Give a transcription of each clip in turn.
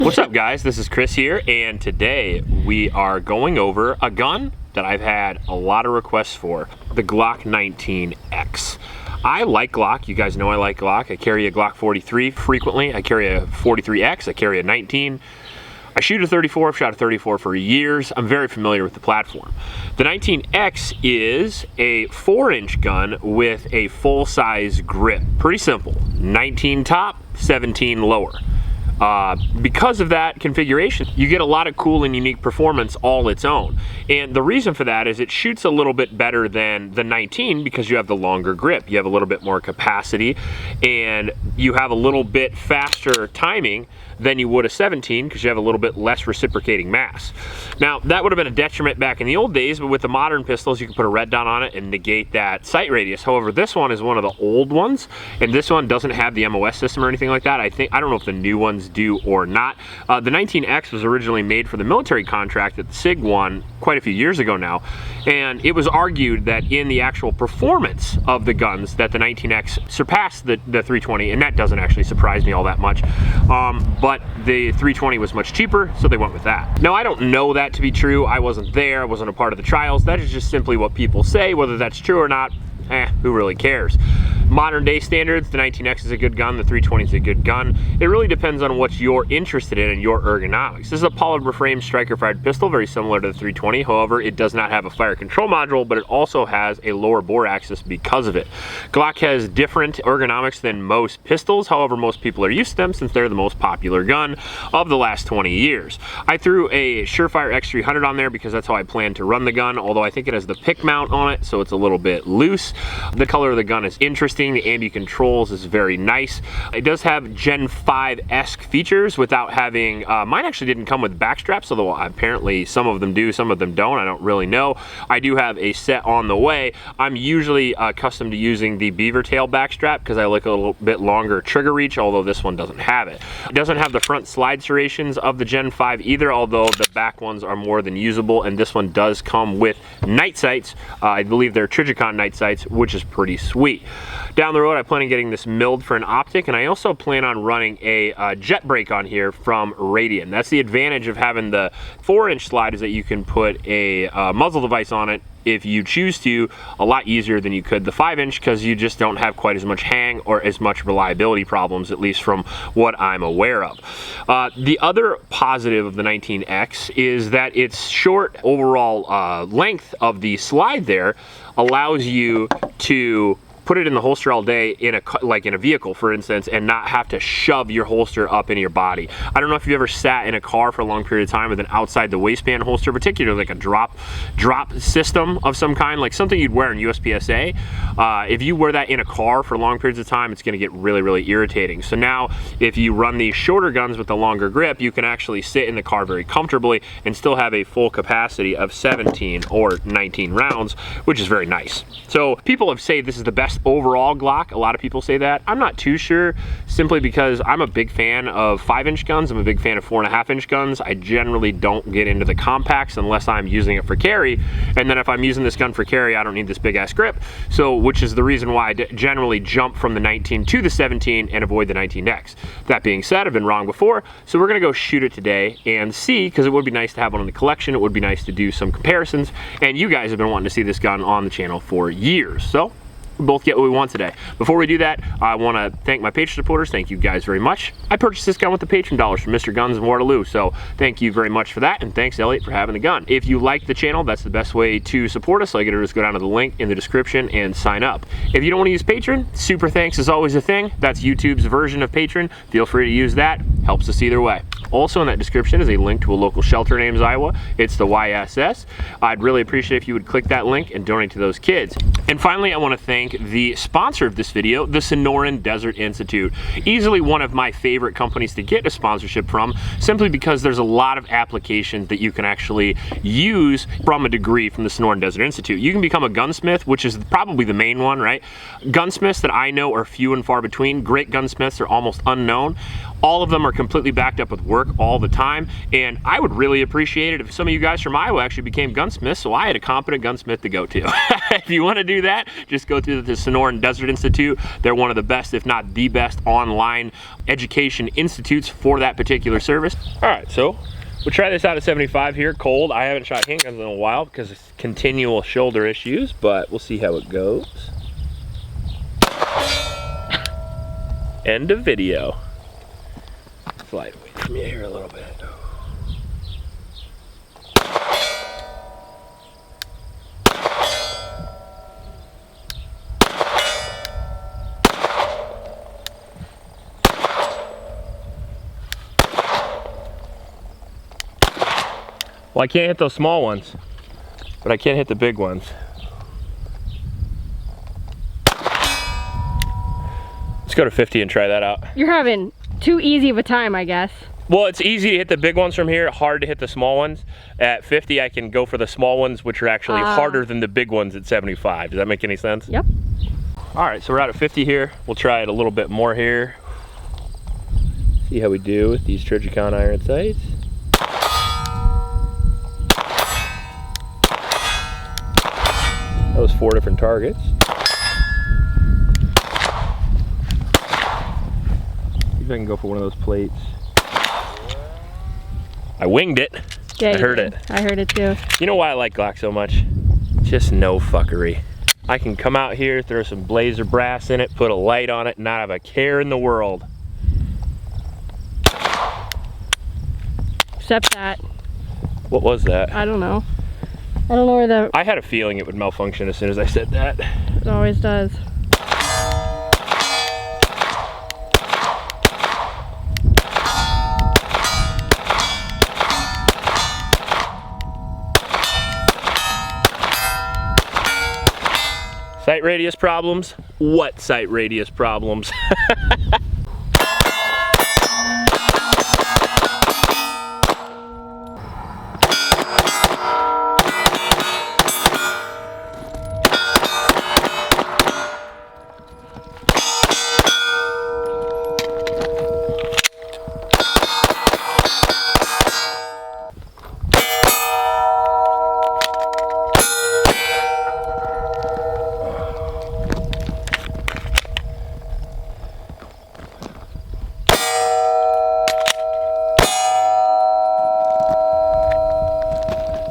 What's up, guys? This is Chris here, and today we are going over a gun that I've had a lot of requests for, the Glock 19X. I like Glock. You guys know I like Glock. I carry a Glock 43 frequently. I carry a 43X. I carry a 19. I shoot a 34. I've shot a 34 for years. I'm very familiar with the platform. The 19X is a 4-inch gun with a full-size grip. Pretty simple. 19 top, 17 lower. Because of that configuration, you get a lot of cool and unique performance all its own. And the reason for that is it shoots a little bit better than the 19 because you have the longer grip. You have a little bit more capacity and you have a little bit faster timing than you would a 17 because you have a little bit less reciprocating mass. Now, that would have been a detriment back in the old days, but with the modern pistols, you can put a red dot on it and negate that sight radius. However, this one is one of the old ones, and this one doesn't have the MOS system or anything like that. I don't know if the new ones do or not. The 19X was originally made for the military contract that the SIG won quite a few years ago now, and it was argued that in the actual performance of the guns that the 19X surpassed the 320, and that doesn't actually surprise me all that much. But the 320 was much cheaper, so they went with that. Now, I don't know that to be true. I wasn't there, I wasn't a part of the trials. That is just simply what people say. Whether that's true or not, who really cares? Modern day standards, the 19X is a good gun, the 320 is a good gun. It really depends on what you're interested in and your ergonomics. This is a polymer frame striker fired pistol, very similar to the 320. However, it does not have a fire control module, but it also has a lower bore axis because of it. Glock has different ergonomics than most pistols. However, most people are used to them since they're the most popular gun of the last 20 years. I threw a Surefire X300 on there because that's how I plan to run the gun, although I think it has the pick mount on it, so it's a little bit loose. The color of the gun is interesting. The ambi controls is very nice. It does have Gen 5-esque features without having, mine actually didn't come with back straps, although apparently some of them do, some of them don't. I don't really know. I do have a set on the way. I'm usually accustomed to using the beaver tail back strap because I like a little bit longer trigger reach, although this one doesn't have it. It doesn't have the front slide serrations of the Gen 5 either, although the back ones are more than usable, and this one does come with night sights. I believe they're Trijicon night sights, which is pretty sweet. Down the road, I plan on getting this milled for an optic, and I also plan on running a jet brake on here from Radian. That's the advantage of having the 4-inch slide, is that you can put a muzzle device on it if you choose to, a lot easier than you could the 5-inch, because you just don't have quite as much hang or as much reliability problems, at least from what I'm aware of. The other positive of the 19X is that its short overall length of the slide there allows you to put it in the holster all day in a vehicle, for instance, and not have to shove your holster up into your body. I don't know if you've ever sat in a car for a long period of time with an outside the waistband holster, particularly like a drop system of some kind, like something you'd wear in USPSA. If you wear that in a car for long periods of time, it's going to get really, really irritating. So now, if you run these shorter guns with the longer grip, you can actually sit in the car very comfortably and still have a full capacity of 17 or 19 rounds, which is very nice. So people have said this is the best overall Glock. A lot of people say that. I'm not too sure, simply because I'm a big fan of 5-inch guns. I'm a big fan of 4.5-inch guns. I generally don't get into the compacts unless I'm using it for carry, and then if I'm using this gun for carry, I don't need this big ass grip, so which is the reason why I generally jump from the 19 to the 17 and avoid the 19X. That being said, I've been wrong before, so we're gonna go shoot it today and see, because it would be nice to have one in the collection. It would be nice to do some comparisons, and you guys have been wanting to see this gun on the channel for years, so we both get what we want today. Before we do that, I want to thank my Patreon supporters. Thank you guys very much. I purchased this gun with the Patreon dollars from Mr. Guns in Waterloo, so thank you very much for that, and thanks Elliot for having the gun. If you like the channel, that's the best way to support us. All you gotta do is go down to the link in the description and sign up. If you don't want to use Patreon, super thanks is always a thing. That's YouTube's version of Patreon. Feel free to use that. Helps us either way. Also in that description is a link to a local shelter in Ames, Iowa. It's the YSS. I'd really appreciate if you would click that link and donate to those kids. And finally, I want to thank the sponsor of this video, the Sonoran Desert Institute. Easily one of my favorite companies to get a sponsorship from, simply because there's a lot of applications that you can actually use from a degree from the Sonoran Desert Institute. You can become a gunsmith, which is probably the main one, right? Gunsmiths that I know are few and far between. Great gunsmiths are almost unknown. All of them are completely backed up with work all the time, and I would really appreciate it if some of you guys from Iowa actually became gunsmiths, so I had a competent gunsmith to go to. If you want to do that, just go to the Sonoran Desert Institute. They're one of the best, if not the best, online education institutes for that particular service. All right, so we'll try this out at 75 here, cold. I haven't shot handguns in a while because of continual shoulder issues, but we'll see how it goes. End of video. Slide away from you here a little bit. Well, I can't hit those small ones, but I can hit the big ones. Let's go to 50 and try that out. You're having too easy of a time, I guess. Well, it's easy to hit the big ones from here, hard to hit the small ones. At 50, I can go for the small ones, which are actually harder than the big ones at 75. Does that make any sense? Yep. All right, so we're out at 50 here. We'll try it a little bit more here. See how we do with these Trijicon iron sights. That was 4 different targets. See if I can go for one of those plates. I winged it. Yeah, I heard it. I heard it too. You know why I like Glock so much? Just no fuckery. I can come out here, throw some blazer brass in it, put a light on it, and not have a care in the world. Except that. What was that? I don't know. I don't know where the... I had a feeling it would malfunction as soon as I said that. It always does. Sight radius problems? What sight radius problems?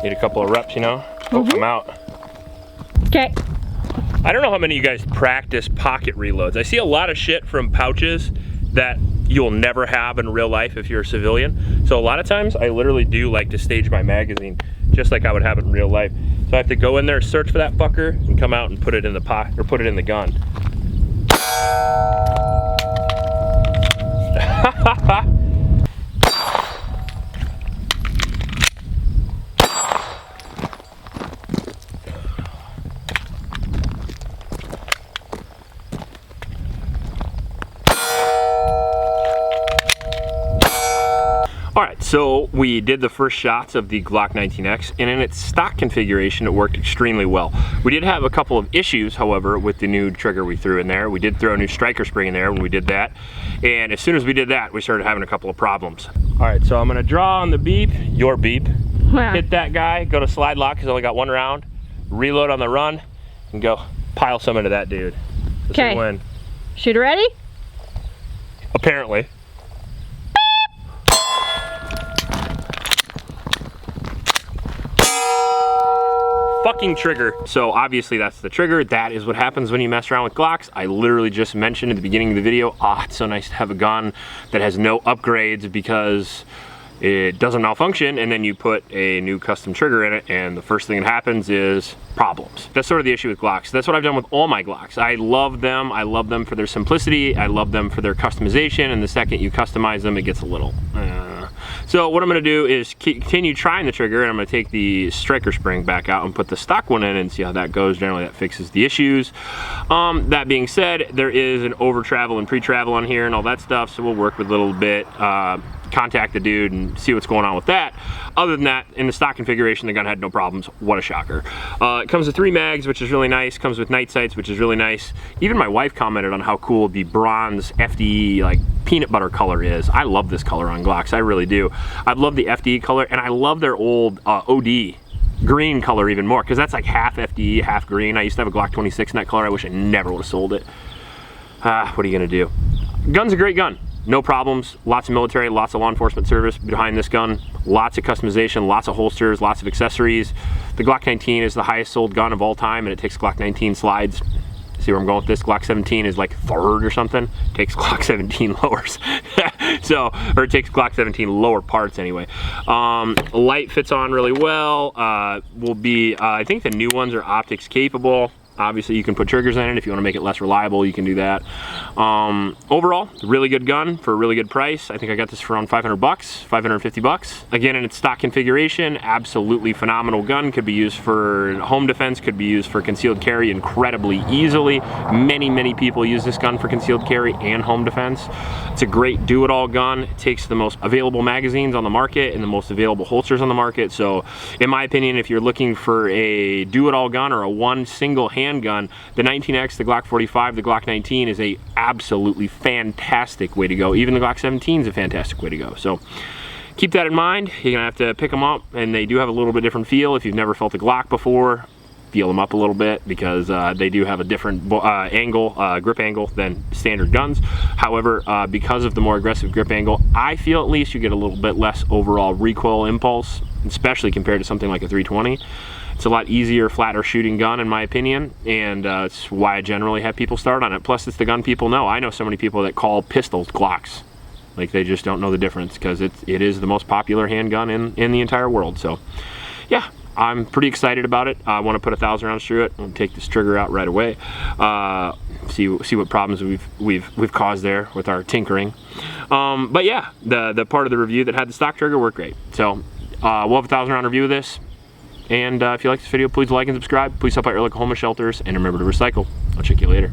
Need a couple of reps, you know? Oh, I'm out. Okay. I don't know how many of you guys practice pocket reloads. I see a lot of shit from pouches that you'll never have in real life if you're a civilian. So a lot of times I literally do like to stage my magazine just like I would have it in real life. So I have to go in there, search for that fucker, and come out and put it in the pocket or put it in the gun. All right, so we did the first shots of the Glock 19X, and in its stock configuration, it worked extremely well. We did have a couple of issues, however, with the new trigger we threw in there. We did throw a new striker spring in there when we did that, and as soon as we did that, we started having a couple of problems. All right, so I'm gonna draw on the beep, your beep, hit that guy, go to slide lock because I only got one round, reload on the run, and go pile some into that dude. Okay. Win. Shooter ready? Apparently. Fucking trigger. So obviously that's the trigger. That is what happens when you mess around with Glocks. I literally just mentioned at the beginning of the video, it's so nice to have a gun that has no upgrades because it doesn't malfunction, and then you put a new custom trigger in it, and the first thing that happens is problems. That's sort of the issue with Glocks. That's what I've done with all my Glocks. I love them. I love them for their simplicity. I love them for their customization, and the second you customize them, it gets a little... So what I'm gonna do is continue trying the trigger, and I'm gonna take the striker spring back out and put the stock one in and see how that goes. Generally that fixes the issues. That being said, there is an over travel and pre-travel on here and all that stuff, so we'll work with a little bit. contact the dude and see what's going on with that. Other than that, in the stock configuration, the gun had no problems. What a shocker. It comes with 3 mags, which is really nice. Comes with night sights, which is really nice. Even my wife commented on how cool the bronze FDE, like peanut butter color is. I love this color on Glocks, I really do. I love the FDE color, and I love their old OD green color even more, because that's like half FDE, half green. I used to have a Glock 26 in that color. I wish I never would have sold it. What are you gonna do? Gun's a great gun. No problems, lots of military, lots of law enforcement service behind this gun, lots of customization, lots of holsters, lots of accessories. The Glock 19 is the highest sold gun of all time, and it takes Glock 19 slides. See where I'm going with this? Glock 17 is like 3rd or something. Takes Glock 17 lowers. Or it takes Glock 17 lower parts anyway. Light fits on really well. I think the new ones are optics capable. Obviously you can put triggers in it. If you want to make it less reliable, you can do that. Overall, really good gun for a really good price. I think I got this for around 500 bucks, 550 bucks. Again, in its stock configuration, absolutely phenomenal gun. Could be used for home defense, could be used for concealed carry incredibly easily. Many people use this gun for concealed carry and home defense. It's a great do-it-all gun. It takes the most available magazines on the market and the most available holsters on the market. So in my opinion, if you're looking for a do-it-all gun or a one single handgun, the 19X, the Glock 45, the Glock 19 is a absolutely fantastic way to go. Even the Glock 17 is a fantastic way to go. So keep that in mind. You're gonna have to pick them up, and they do have a little bit different feel. If you've never felt a Glock before, feel them up a little bit, because they do have a different grip angle than standard guns. However, because of the more aggressive grip angle, I feel at least you get a little bit less overall recoil impulse, especially compared to something like a 320. It's a lot easier, flatter shooting gun in my opinion, and it's why I generally have people start on it. Plus, it's the gun people know. I know so many people that call pistols Glocks. Like, they just don't know the difference, because it is the most popular handgun in the entire world. So yeah, I'm pretty excited about it. I want to put 1,000 rounds through it and take this trigger out right away. See what problems we've caused there with our tinkering. But yeah, the part of the review that had the stock trigger worked great. So we'll have a 1,000 round review of this. And if you like this video, please like and subscribe. Please help out your local homeless shelters, and remember to recycle. I'll check you later.